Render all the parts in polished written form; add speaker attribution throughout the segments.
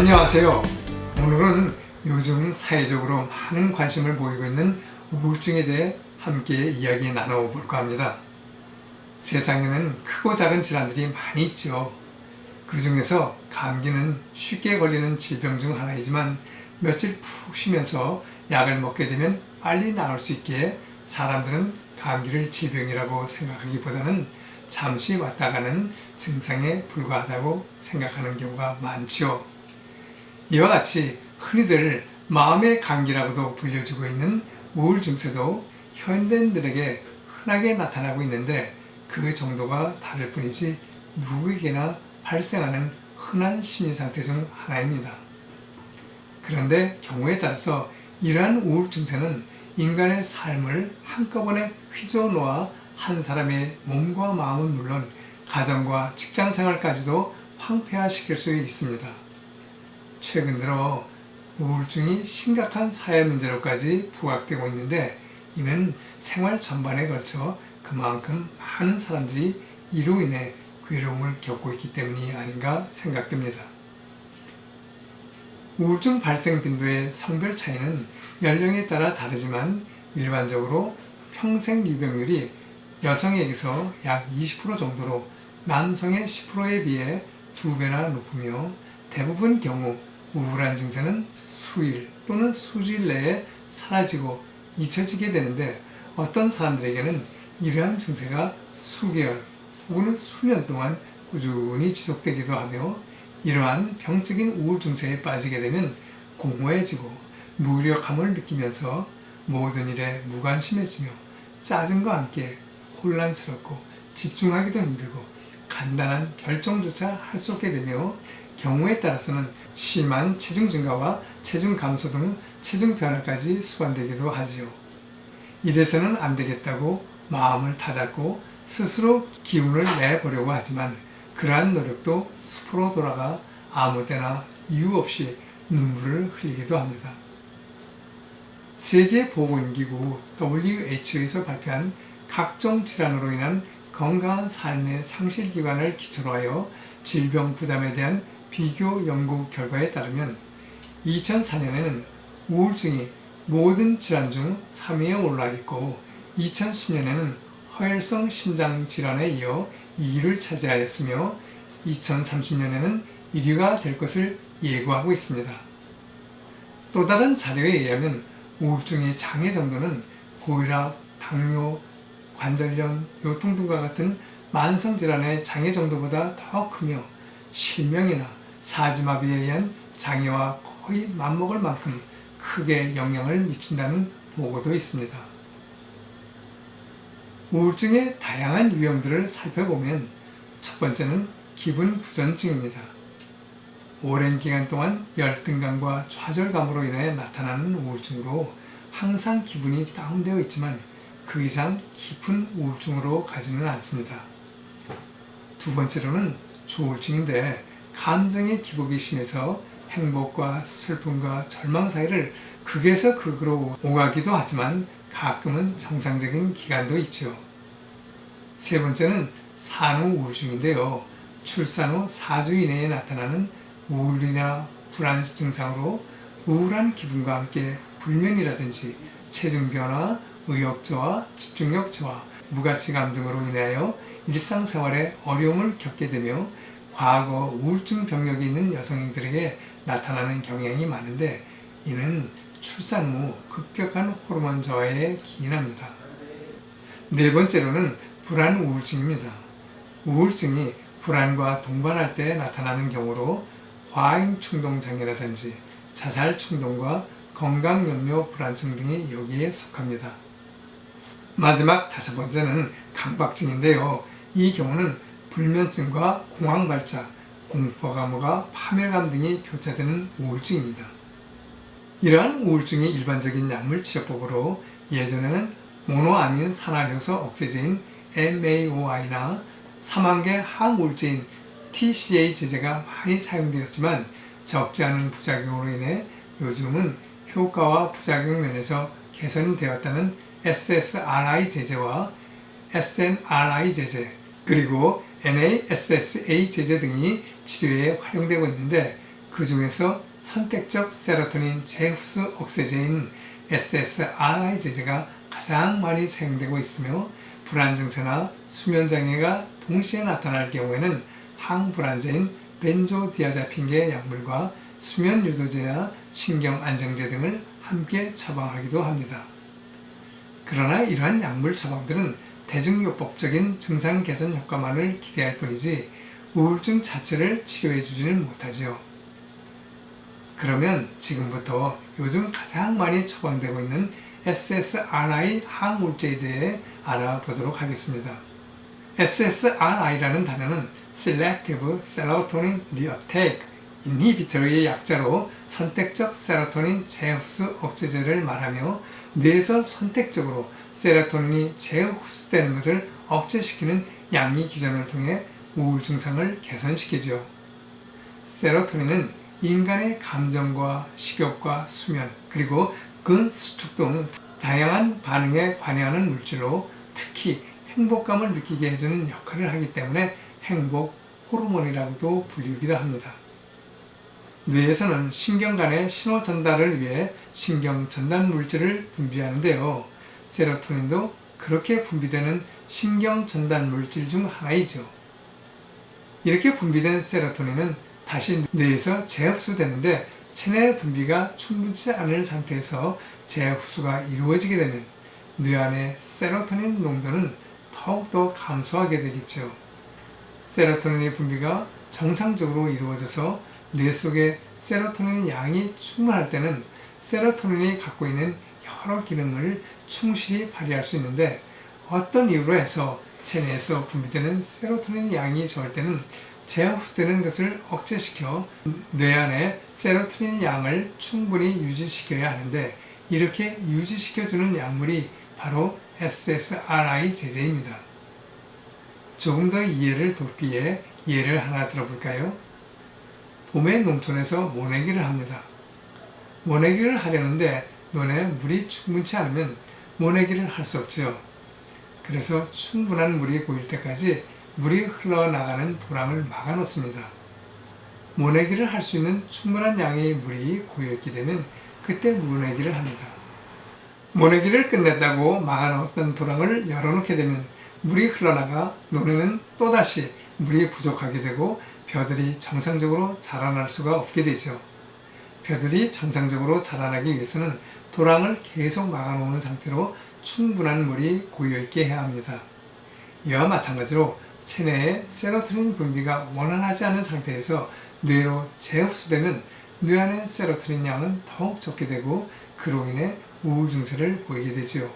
Speaker 1: 안녕하세요. 오늘은 요즘 사회적으로 많은 관심을 보이고 있는 우울증에 대해 함께 이야기 나눠볼까 합니다. 세상에는 크고 작은 질환들이 많이 있죠. 그 중에서 감기는 쉽게 걸리는 질병 중 하나이지만 며칠 푹 쉬면서 약을 먹게 되면 빨리 나을 수 있기에 사람들은 감기를 질병이라고 생각하기보다는 잠시 왔다 가는 증상에 불과하다고 생각하는 경우가 많지요. 이와 같이 흔히들 마음의 감기라고도 불려지고 있는 우울 증세도 현대인들에게 흔하게 나타나고 있는데 그 정도가 다를 뿐이지 누구에게나 발생하는 흔한 심리 상태 중 하나입니다. 그런데 경우에 따라서 이러한 우울 증세는 인간의 삶을 한꺼번에 휘저어놓아 한 사람의 몸과 마음은 물론 가정과 직장 생활까지도 황폐화시킬 수 있습니다. 최근 들어 우울증이 심각한 사회 문제로까지 부각되고 있는데 이는 생활 전반에 걸쳐 그만큼 많은 사람들이 이로 인해 괴로움을 겪고 있기 때문이 아닌가 생각됩니다. 우울증 발생 빈도의 성별 차이는 연령에 따라 다르지만 일반적으로 평생 유병률이 여성에게서 약 20% 정도로 남성의 10%에 비해 2배나 높으며 대부분 경우 우울한 증세는 수일 또는 수주일 내에 사라지고 잊혀지게 되는데 어떤 사람들에게는 이러한 증세가 수개월 혹은 수년 동안 꾸준히 지속되기도 하며 이러한 병적인 우울 증세에 빠지게 되면 공허해지고 무력함을 느끼면서 모든 일에 무관심해지며 짜증과 함께 혼란스럽고 집중하기도 힘들고 간단한 결정조차 할 수 없게 되며 경우에 따라서는 심한 체중 증가와 체중 감소 등 체중 변화까지 수반되기도 하지요. 이래서는 안 되겠다고 마음을 다잡고 스스로 기운을 내보려고 하지만 그러한 노력도 숲으로 돌아가 아무 때나 이유 없이 눈물을 흘리기도 합니다. 세계보건기구 WHO에서 발표한 각종 질환으로 인한 건강한 삶의 상실 기간을 기초로 하여 질병 부담에 대한 비교 연구 결과에 따르면 2004년에는 우울증이 모든 질환 중 3위에 올라 있고 2010년에는 허혈성 심장 질환에 이어 2위를 차지하였으며 2030년에는 1위가 될 것을 예고하고 있습니다. 또 다른 자료에 의하면 우울증의 장애 정도는 고혈압, 당뇨, 관절염, 요통 등과 같은 만성질환의 장애 정도보다 더 크며 실명이나 사지마비에 의한 장애와 거의 맞먹을 만큼 크게 영향을 미친다는 보고도 있습니다. 우울증의 다양한 유형들을 살펴보면 첫 번째는 기분 부전증입니다. 오랜 기간 동안 열등감과 좌절감으로 인해 나타나는 우울증으로 항상 기분이 다운되어 있지만 그 이상 깊은 우울증으로 가지는 않습니다. 두 번째로는 조울증인데 감정의 기복이 심해서 행복과 슬픔과 절망 사이를 극에서 극으로 오가기도 하지만 가끔은 정상적인 기간도 있죠. 세 번째는 산후 우울증인데요. 출산 후 4주 이내에 나타나는 우울이나 불안 증상으로 우울한 기분과 함께 불면이라든지 체중 변화, 의욕 저하, 집중력 저하, 무가치감 등으로 인하여 일상생활에 어려움을 겪게 되며 과거 우울증 병력이 있는 여성들에게 나타나는 경향이 많은데 이는 출산 후 급격한 호르몬 저하에 기인합니다. 네 번째로는 불안 우울증입니다. 우울증이 불안과 동반할 때 나타나는 경우로 과잉 충동 장애라든지 자살 충동과 건강연료 불안증 등이 여기에 속합니다. 마지막 다섯 번째는 강박증인데요. 이 경우는 불면증과 공황발작, 공포감과 파멸감 등이 교차되는 우울증입니다. 이러한 우울증의 일반적인 약물 치료법으로 예전에는 모노아민 산화효소 억제제인 MAOI나 사망계 항우울제인 TCA 제제가 많이 사용되었지만 적지 않은 부작용으로 인해 요즘은 효과와 부작용 면에서 개선이 되었다는 SSRI 제제와 SNRI 제제 그리고 NASSA 제제 등이 치료에 활용되고 있는데 그 중에서 선택적 세로토닌 재흡수 억제제인 SSRI 제제가 가장 많이 사용되고 있으며 불안 증세나 수면 장애가 동시에 나타날 경우에는 항불안제인 벤조디아ze핀계 약물과 수면 유도제나 신경 안정제 등을 함께 처방하기도 합니다. 그러나 이러한 약물 처방들은 대증요법적인 증상 개선 효과만을 기대할 뿐이지 우울증 자체를 치료해 주지는 못하지요. 그러면 지금부터 요즘 가장 많이 처방되고 있는 SSRI 항우울제에 대해 알아보도록 하겠습니다. SSRI라는 단어는 Selective Serotonin Reuptake Inhibitory의 약자로 선택적 세로토닌 재흡수 억제제를 말하며 뇌에서 선택적으로 세로토닌이 재흡수되는 것을 억제시키는 양리 기전을 통해 우울 증상을 개선시키죠. 세로토닌은 인간의 감정과 식욕과 수면 그리고 근수축 등 다양한 반응에 관여하는 물질로 특히 행복감을 느끼게 해주는 역할을 하기 때문에 행복 호르몬이라고도 불리기도 합니다. 뇌에서는 신경 간의 신호 전달을 위해 신경 전달 물질을 분비하는데요. 세로토닌도 그렇게 분비되는 신경 전달 물질 중 하나이죠. 이렇게 분비된 세로토닌은 다시 뇌에서 재흡수되는데 체내 분비가 충분치 않은 상태에서 재흡수가 이루어지게 되면 뇌 안의 세로토닌 농도는 더욱더 감소하게 되겠죠. 세로토닌의 분비가 정상적으로 이루어져서 뇌 속에 세로토닌 양이 충분할 때는 세로토닌이 갖고 있는 여러 기능을 충실히 발휘할 수 있는데 어떤 이유로 해서 체내에서 분비되는 세로토닌 양이 적을 때는 재흡수되는 것을 억제시켜 뇌 안에 세로토닌 양을 충분히 유지시켜야 하는데 이렇게 유지시켜주는 약물이 바로 SSRI 제제입니다. 조금 더 이해를 돕기 위해 예를 하나 들어볼까요? 봄에 농촌에서 모내기를 합니다. 모내기를 하려는데 논에 물이 충분치 않으면 모내기를 할 수 없죠. 그래서 충분한 물이 고일 때까지 물이 흘러나가는 도랑을 막아 놓습니다. 모내기를 할 수 있는 충분한 양의 물이 고여있게 되면 그때 모내기를 합니다. 모내기를 끝냈다고 막아 놓았던 도랑을 열어놓게 되면 물이 흘러나가 논에는 또다시 물이 부족하게 되고 벼들이 정상적으로 자라날 수가 없게 되죠. 벼들이 정상적으로 자라나기 위해서는 도랑을 계속 막아놓은 상태로 충분한 물이 고여있게 해야 합니다. 이와 마찬가지로 체내에 세로토닌 분비가 원활하지 않은 상태에서 뇌로 재흡수되면 뇌 안의 세로토닌 양은 더욱 적게 되고 그로 인해 우울 증세를 보이게 되지요.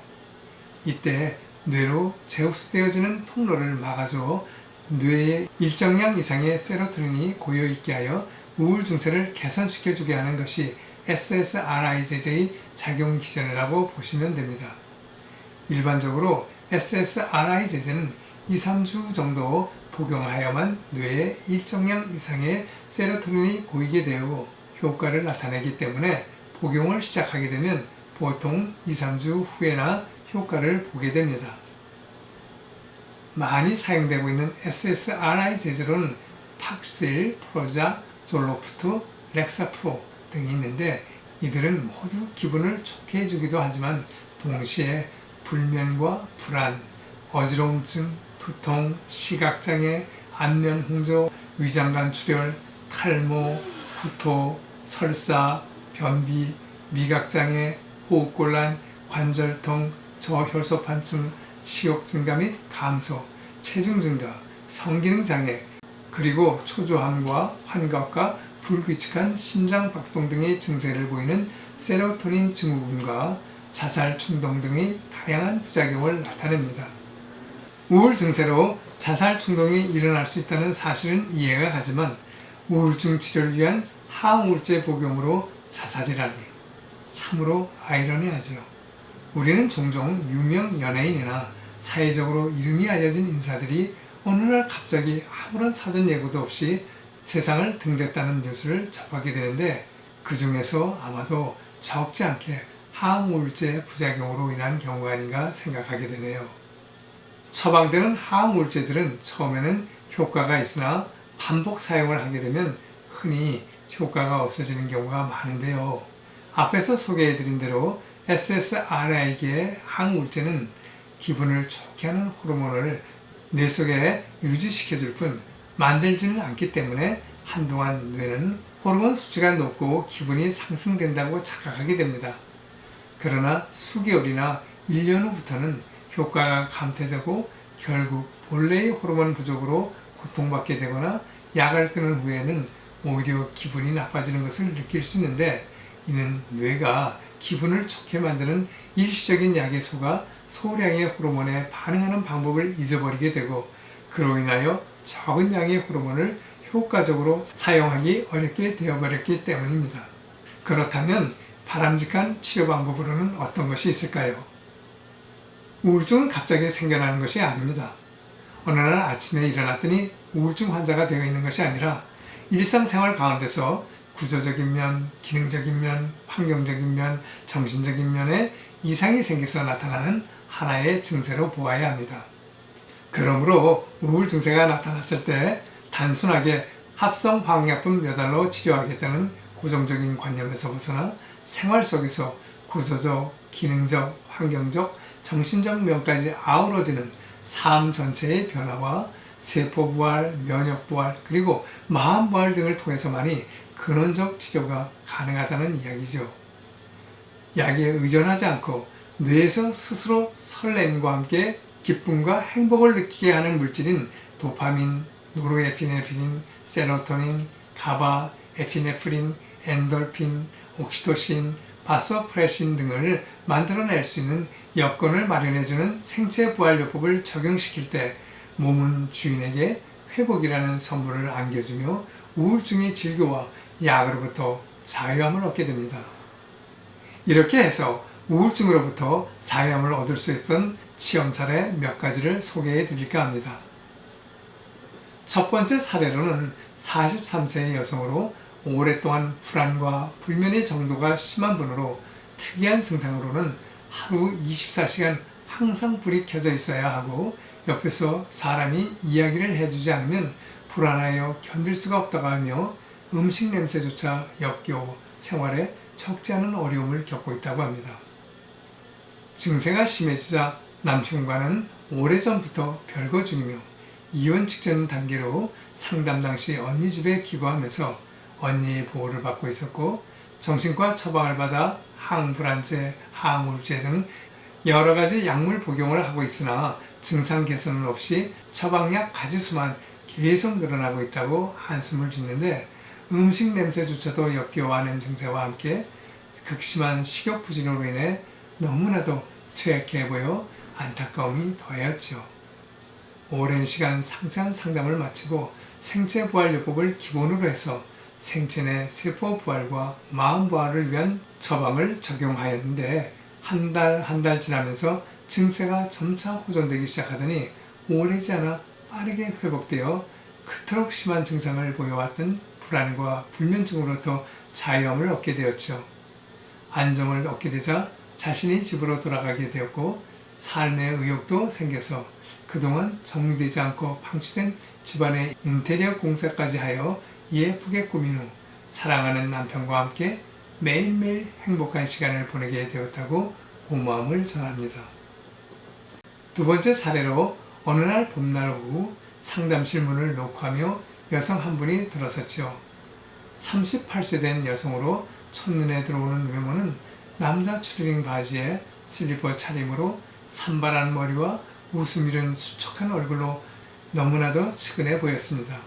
Speaker 1: 이때 뇌로 재흡수되어지는 통로를 막아줘 뇌에 일정량 이상의 세로토닌이 고여있게 하여 우울 증세를 개선시켜주게 하는 것이 SSRI 제제의 작용 기전이라고 보시면 됩니다. 일반적으로 SSRI 제제는 2-3주 정도 복용하여만 뇌에 일정량 이상의 세로토닌이 고이게 되고 효과를 나타내기 때문에 복용을 시작하게 되면 보통 2-3주 후에나 효과를 보게 됩니다. 많이 사용되고 있는 SSRI 제제로는 팍실, 프로자, 졸로프트, 렉사프로 등이 있는데 이들은 모두 기분을 좋게 해주기도 하지만 동시에 불면과 불안, 어지러움증, 두통, 시각장애, 안면홍조, 위장관 출혈, 탈모, 구토, 설사, 변비, 미각장애, 호흡곤란, 관절통, 저혈소판증, 식욕 증가 및 감소, 체중 증가, 성기능 장애, 그리고 초조함과 환각과 불규칙한 심장박동 등의 증세를 보이는 세로토닌 증후군과 자살 충동 등의 다양한 부작용을 나타냅니다. 우울 증세로 자살 충동이 일어날 수 있다는 사실은 이해가 가지만 우울증 치료를 위한 항우울제 복용으로 자살이라니 참으로 아이러니하지요. 우리는 종종 유명 연예인이나 사회적으로 이름이 알려진 인사들이 어느 날 갑자기 아무런 사전 예고도 없이 세상을 등졌다는 뉴스를 접하게 되는데 그 중에서 아마도 적지 않게 항우울제 부작용으로 인한 경우가 아닌가 생각하게 되네요. 처방되는 항우울제들은 처음에는 효과가 있으나 반복 사용을 하게 되면 흔히 효과가 없어지는 경우가 많은데요. 앞에서 소개해드린 대로 SSRI계의 항우울제는 기분을 좋게 하는 호르몬을 뇌 속에 유지시켜줄 뿐 만들지는 않기 때문에 한동안 뇌는 호르몬 수치가 높고 기분이 상승된다고 착각하게 됩니다. 그러나 수개월이나 1년 후부터는 효과가 감퇴되고 결국 본래의 호르몬 부족으로 고통받게 되거나 약을 끊은 후에는 오히려 기분이 나빠지는 것을 느낄 수 있는데, 이는 뇌가 기분을 좋게 만드는 일시적인 약에 속아 소량의 호르몬에 반응하는 방법을 잊어버리게 되고, 그로 인하여 적은 양의 호르몬을 효과적으로 사용하기 어렵게 되어버렸기 때문입니다. 그렇다면 바람직한 치료 방법으로는 어떤 것이 있을까요? 우울증은 갑자기 생겨나는 것이 아닙니다. 어느 날 아침에 일어났더니 우울증 환자가 되어 있는 것이 아니라 일상생활 가운데서 구조적인 면, 기능적인 면, 환경적인 면, 정신적인 면에 이상이 생겨서 나타나는 하나의 증세로 보아야 합니다. 그러므로 우울 증세가 나타났을 때 단순하게 합성화학약품 몇 알로 치료하겠다는 고정적인 관념에서 벗어나 생활 속에서 구조적, 기능적, 환경적, 정신적 면까지 아우러지는 삶 전체의 변화와 세포 부활, 면역 부활, 그리고 마음 부활 등을 통해서만이 근원적 치료가 가능하다는 이야기죠. 약에 의존하지 않고 뇌에서 스스로 설렘과 함께 기쁨과 행복을 느끼게 하는 물질인 도파민, 노르에피네프린, 세로토닌, 가바, 에피네프린, 엔돌핀, 옥시토신, 바소프레신 등을 만들어낼 수 있는 여건을 마련해주는 생체부활요법을 적용시킬 때 몸은 주인에게 회복이라는 선물을 안겨주며 우울증의 질교와 약으로부터 자유함을 얻게 됩니다. 이렇게 해서 우울증으로부터 자유함을 얻을 수 있던 시험 사례 몇 가지를 소개해 드릴까 합니다. 첫 번째 사례로는 43세의 여성으로 오랫동안 불안과 불면의 정도가 심한 분으로 특이한 증상으로는 하루 24시간 항상 불이 켜져 있어야 하고 옆에서 사람이 이야기를 해주지 않으면 불안하여 견딜 수가 없다고 하며 음식 냄새조차 역겨워 생활에 적지 않은 어려움을 겪고 있다고 합니다. 증세가 심해지자 남편과는 오래전부터 별거 중이며 이혼 직전 단계로 상담 당시 언니 집에 기거하면서 언니의 보호를 받고 있었고, 정신과 처방을 받아 항불안제, 항우울제 등 여러 가지 약물 복용을 하고 있으나 증상 개선은 없이 처방약 가지수만 계속 늘어나고 있다고 한숨을 짓는데, 음식 냄새조차도 역겨워하는 증세와 함께 극심한 식욕 부진으로 인해 너무나도 쇠약해 보여 안타까움이 더하였죠. 오랜 시간 상세한 상담을 마치고 생체부활요법을 기본으로 해서 생체 내 세포 부활과 마음 부활을 위한 처방을 적용하였는데, 한 달 지나면서 증세가 점차 호전되기 시작하더니 오래지 않아 빠르게 회복되어 그토록 심한 증상을 보여왔던 불안과 불면증으로부터 자유함을 얻게 되었죠. 안정을 얻게 되자 자신이 집으로 돌아가게 되었고, 삶의 의욕도 생겨서 그동안 정리되지 않고 방치된 집안의 인테리어 공사까지 하여 예쁘게 꾸민 후 사랑하는 남편과 함께 매일매일 행복한 시간을 보내게 되었다고 고마움을 전합니다. 두 번째 사례로 어느 날 봄날 오후 상담실 문을 녹화하며 여성 한 분이 들어섰죠. 38세 된 여성으로 첫눈에 들어오는 외모는 남자 추리닝 바지에 슬리퍼 차림으로 산발한 머리와 웃음 잃은 수척한 얼굴로 너무나도 측은해 보였습니다.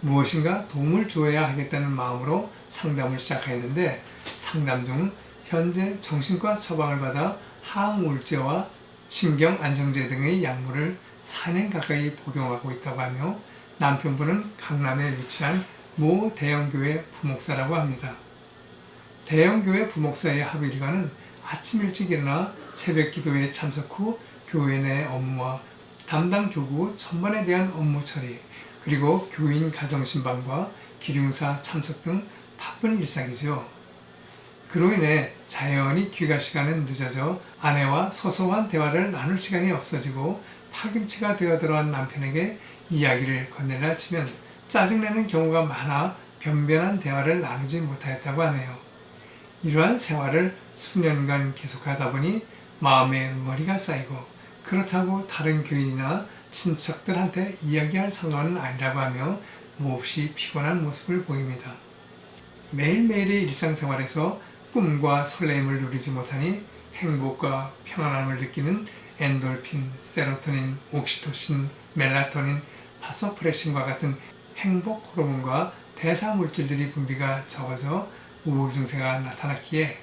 Speaker 1: 무엇인가 도움을 주어야 하겠다는 마음으로 상담을 시작했는데, 상담 중 현재 정신과 처방을 받아 항우울제와 신경안정제 등의 약물을 4년 가까이 복용하고 있다고 하며, 남편분은 강남에 위치한 모 대형교회 부목사라고 합니다. 대형교회 부목사의 하루 일과는 아침 일찍 일어나 새벽 기도에 참석 후 교회 내 업무와 담당 교구 전반에 대한 업무 처리, 그리고 교인 가정신방과 기륭사 참석 등 바쁜 일상이죠. 그로 인해 자연히 귀가 시간은 늦어져 아내와 소소한 대화를 나눌 시간이 없어지고 파김치가 되어 들어간 남편에게 이야기를 건네려 치면 짜증내는 경우가 많아 변변한 대화를 나누지 못하였다고 하네요. 이러한 생활을 수년간 계속하다 보니 마음의 응어리가 쌓이고 그렇다고 다른 교인이나 친척들한테 이야기할 상관은 아니라고 하며 몹시 피곤한 모습을 보입니다. 매일매일의 일상생활에서 꿈과 설레임을 누리지 못하니 행복과 평안함을 느끼는 엔돌핀, 세로토닌, 옥시토신, 멜라토닌, 파소프레신과 같은 행복 호르몬과 대사 물질들이 분비가 적어져 우울 증세가 나타났기에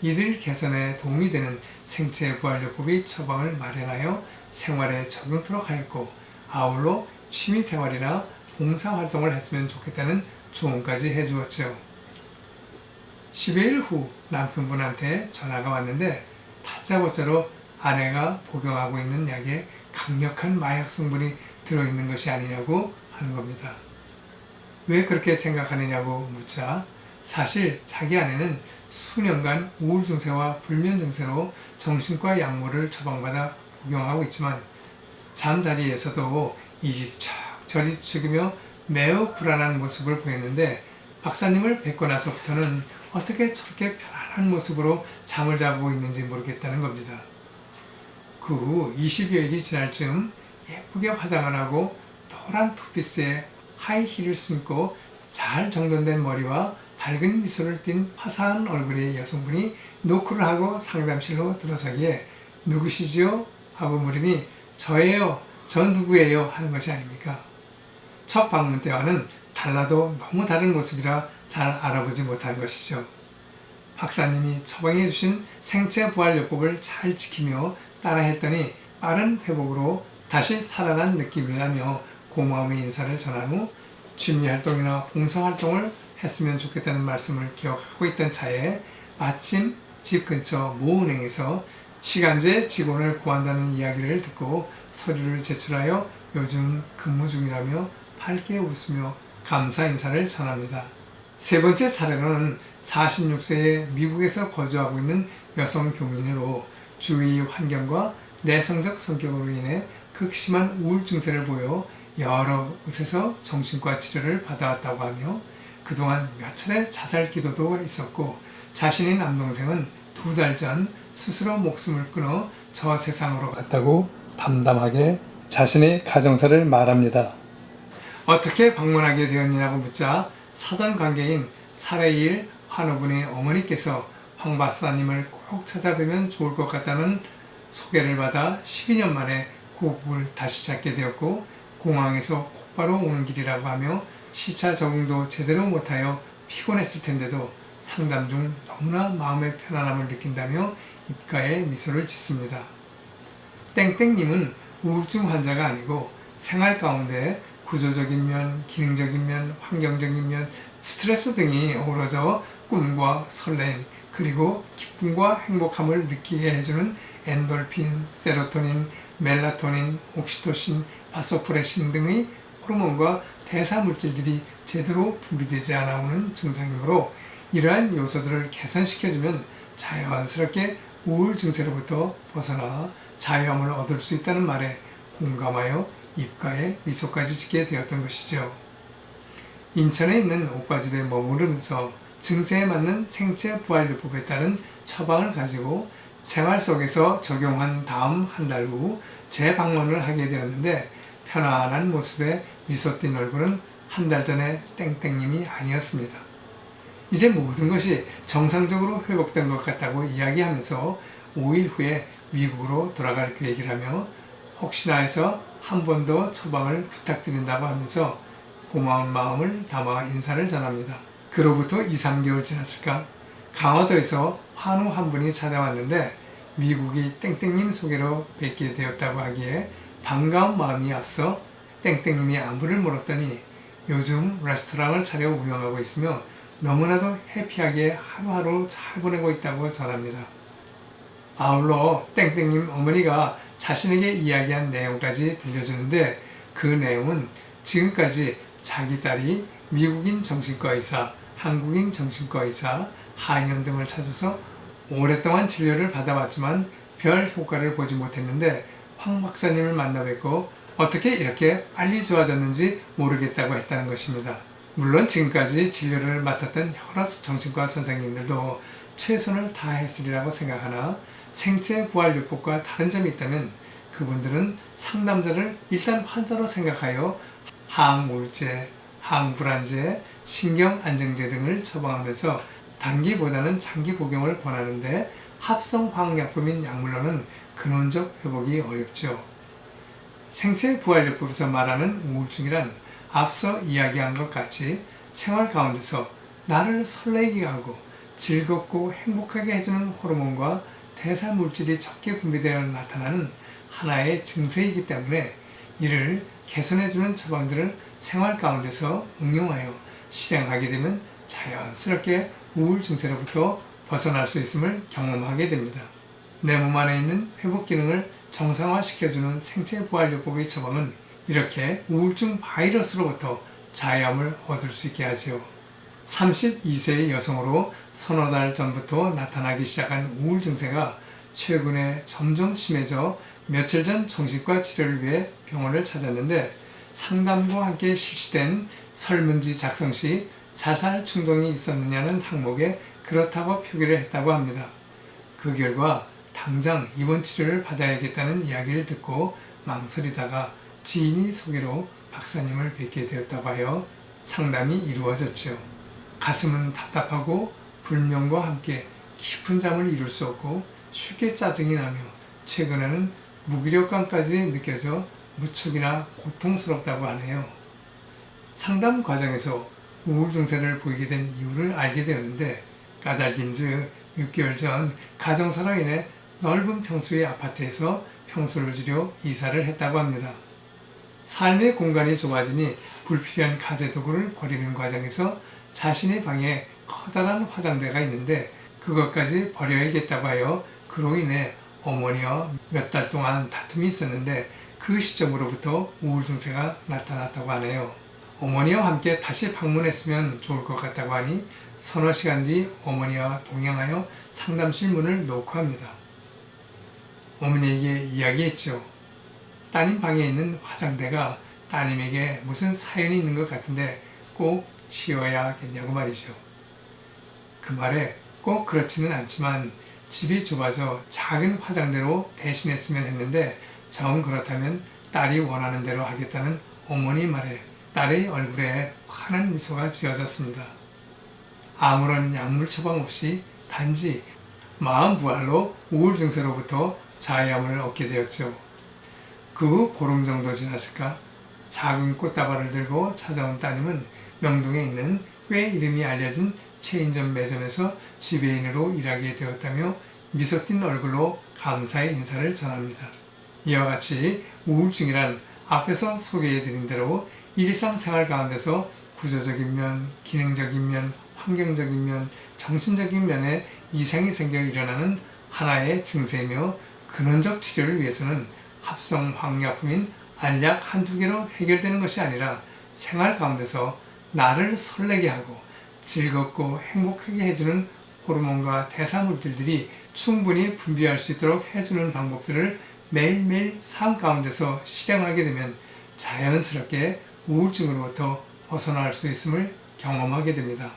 Speaker 1: 이들 개선에 도움이 되는 생체부활요법의 처방을 마련하여 생활에 적용토록 하였고 아울러 취미생활이나 봉사활동을 했으면 좋겠다는 조언까지 해주었죠. 10여일 후 남편분한테 전화가 왔는데 다짜고짜로 아내가 복용하고 있는 약에 강력한 마약 성분이 들어있는 것이 아니냐고 하는 겁니다. 왜 그렇게 생각하느냐고 묻자 사실 자기 아내는 수년간 우울 증세와 불면 증세로 정신과 약물을 처방받아 복용하고 있지만 잠자리에서도 이리저리 저리치기며 매우 불안한 모습을 보였는데 박사님을 뵙고 나서부터는 어떻게 저렇게 편안한 모습으로 잠을 자고 있는지 모르겠다는 겁니다. 그 후 20여일이 지날 즈음 예쁘게 화장을 하고 노란 투피스에 하이힐을 신고 잘 정돈된 머리와 밝은 미소를 띤 화사한 얼굴의 여성분이 노크를 하고 상담실로 들어서기에 누구시지요? 하고 물으니 저예요. 저 누구예요? 하는 것이 아닙니까? 첫 방문 때와는 달라도 너무 다른 모습이라 잘 알아보지 못한 것이죠. 박사님이 처방해 주신 생체부활요법을 잘 지키며 따라했더니 빠른 회복으로 다시 살아난 느낌이라며 고마움의 인사를 전한 후 취미활동이나 봉사활동을 했으면 좋겠다는 말씀을 기억하고 있던 차에 마침 집 근처 모은행에서 시간제 직원을 구한다는 이야기를 듣고 서류를 제출하여 요즘 근무 중이라며 밝게 웃으며 감사 인사를 전합니다. 세 번째 사례로는 46세의 미국에서 거주하고 있는 여성 교민으로 주위 환경과 내성적 성격으로 인해 극심한 우울 증세를 보여 여러 곳에서 정신과 치료를 받아왔다고 하며 그동안 몇 차례 자살 기도도 있었고 자신의 남동생은 2달 전 스스로 목숨을 끊어 저 세상으로 갔다고 담담하게 자신의 가정사를 말합니다. 어떻게 방문하게 되었느냐고 묻자 사돈 관계인 사례일 환우분의 어머니께서 황 박사님을 꼭 찾아뵈면 좋을 것 같다는 소개를 받아 12년 만에 고국을 다시 찾게 되었고 공항에서 곧바로 오는 길이라고 하며 시차 적응도 제대로 못하여 피곤했을 텐데도 상담 중 너무나 마음의 편안함을 느낀다며 입가에 미소를 짓습니다. 땡땡님은 우울증 환자가 아니고 생활 가운데 구조적인 면, 기능적인 면, 환경적인 면, 스트레스 등이 어우러져 꿈과 설렘, 그리고 기쁨과 행복함을 느끼게 해주는 엔돌핀, 세로토닌, 멜라토닌, 옥시토신, 바소프레신 등의 호르몬과 대사 물질들이 제대로 분비되지 않아 오는 증상이므로 이러한 요소들을 개선시켜주면 자연스럽게 우울 증세로부터 벗어나 자유함을 얻을 수 있다는 말에 공감하여 입가에 미소까지 짓게 되었던 것이죠. 인천에 있는 오빠집에 머무르면서 증세에 맞는 생체부활요법에 따른 처방을 가지고 생활 속에서 적용한 다음 한 달 후 재방문을 하게 되었는데 편안한 모습에 미소 띈 얼굴은 한 달 전에 땡땡님이 아니었습니다. 이제 모든 것이 정상적으로 회복된 것 같다고 이야기하면서 5일 후에 미국으로 돌아갈 계획이라며 혹시나 해서 한 번 더 처방을 부탁드린다고 하면서 고마운 마음을 담아 인사를 전합니다. 그로부터 2-3개월 지났을까? 강화도에서 환우 한 분이 찾아왔는데 미국이 땡땡님 소개로 뵙게 되었다고 하기에 반가운 마음이 앞서 땡땡님이 안부를 물었더니 요즘 레스토랑을 차려 운영하고 있으며 너무나도 해피하게 하루하루 잘 보내고 있다고 전합니다. 아울러 땡땡님 어머니가 자신에게 이야기한 내용까지 들려주는데 그 내용은 지금까지 자기 딸이 미국인 정신과 의사, 한국인 정신과 의사, 한의원 등을 찾아서 오랫동안 진료를 받아왔지만 별 효과를 보지 못했는데 황 박사님을 만나 뵙고 어떻게 이렇게 빨리 좋아졌는지 모르겠다고 했다는 것입니다. 물론 지금까지 진료를 맡았던 여러 정신과 선생님들도 최선을 다했으리라고 생각하나 생체부활요법과 다른 점이 있다면 그분들은 상담자를 일단 환자로 생각하여 항우울제, 항불안제, 신경안정제 등을 처방하면서 단기보다는 장기 복용을 권하는데 합성화학약품인 약물로는 근원적 회복이 어렵죠. 생체부활요법에서 말하는 우울증이란 앞서 이야기한 것 같이 생활 가운데서 나를 설레게 하고 즐겁고 행복하게 해주는 호르몬과 대사물질이 적게 분비되어 나타나는 하나의 증세이기 때문에 이를 개선해주는 처방들을 생활 가운데서 응용하여 실행하게 되면 자연스럽게 우울 증세로부터 벗어날 수 있음을 경험하게 됩니다. 내 몸 안에 있는 회복 기능을 정상화시켜주는 생체부활요법의 처방은 이렇게 우울증 바이러스로부터 자유함을 얻을 수 있게 하지요. 32세의 여성으로 서너 달 전부터 나타나기 시작한 우울 증세가 최근에 점점 심해져 며칠 전 정신과 치료를 위해 병원을 찾았는데 상담과 함께 실시된 설문지 작성 시 자살 충동이 있었느냐는 항목에 그렇다고 표기를 했다고 합니다. 그 결과 당장 입원 치료를 받아야겠다는 이야기를 듣고 망설이다가 지인이 소개로 박사님을 뵙게 되었다고 하여 상담이 이루어졌죠. 가슴은 답답하고 불면과 함께 깊은 잠을 이룰 수 없고 쉽게 짜증이 나며 최근에는 무기력감까지 느껴져 무척이나 고통스럽다고 하네요. 상담 과정에서 우울 증세를 보이게 된 이유를 알게 되었는데 까닭인즉 6개월 전 가정사로 인해 넓은 평수의 아파트에서 평수를 줄여 이사를 했다고 합니다. 삶의 공간이 좁아지니 불필요한 가재도구를 버리는 과정에서 자신의 방에 커다란 화장대가 있는데 그것까지 버려야겠다고 하여 그로 인해 어머니와 몇 달 동안 다툼이 있었는데 그 시점으로부터 우울 증세가 나타났다고 하네요. 어머니와 함께 다시 방문했으면 좋을 것 같다고 하니 서너 시간 뒤 어머니와 동행하여 상담실 문을 노크합니다. 어머니에게 이야기했죠. 따님 방에 있는 화장대가 따님에게 무슨 사연이 있는 것 같은데 꼭 치워야겠냐고 말이죠. 그 말에 꼭 그렇지는 않지만 집이 좁아서 작은 화장대로 대신했으면 했는데 정 그렇다면 딸이 원하는 대로 하겠다는 어머니 말에 딸의 얼굴에 환한 미소가 지어졌습니다. 아무런 약물 처방 없이 단지 마음 부활로 우울 증세로부터 자유함을 얻게 되었죠. 그 후 보름 정도 지났을까 작은 꽃다발을 들고 찾아온 따님은 명동에 있는 꽤 이름이 알려진 체인점 매점에서 지배인으로 일하게 되었다며 미소 띤 얼굴로 감사의 인사를 전합니다. 이와 같이 우울증이란 앞에서 소개해드린 대로 일상생활 가운데서 구조적인 면, 기능적인 면, 환경적인 면, 정신적인 면에 이상이 생겨 일어나는 하나의 증세이며 근원적 치료를 위해서는 합성 황약품인 알약 한두 개로 해결되는 것이 아니라 생활 가운데서 나를 설레게 하고 즐겁고 행복하게 해주는 호르몬과 대사물질들이 충분히 분비할 수 있도록 해주는 방법들을 매일매일 삶 가운데서 실행하게 되면 자연스럽게 우울증으로부터 벗어날 수 있음을 경험하게 됩니다.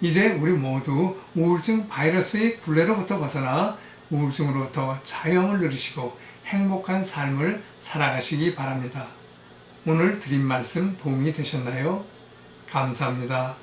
Speaker 1: 이제 우리 모두 우울증 바이러스의 굴레로부터 벗어나 우울증으로부터 자유함을 누리시고 행복한 삶을 살아가시기 바랍니다. 오늘 드린 말씀 도움이 되셨나요? 감사합니다.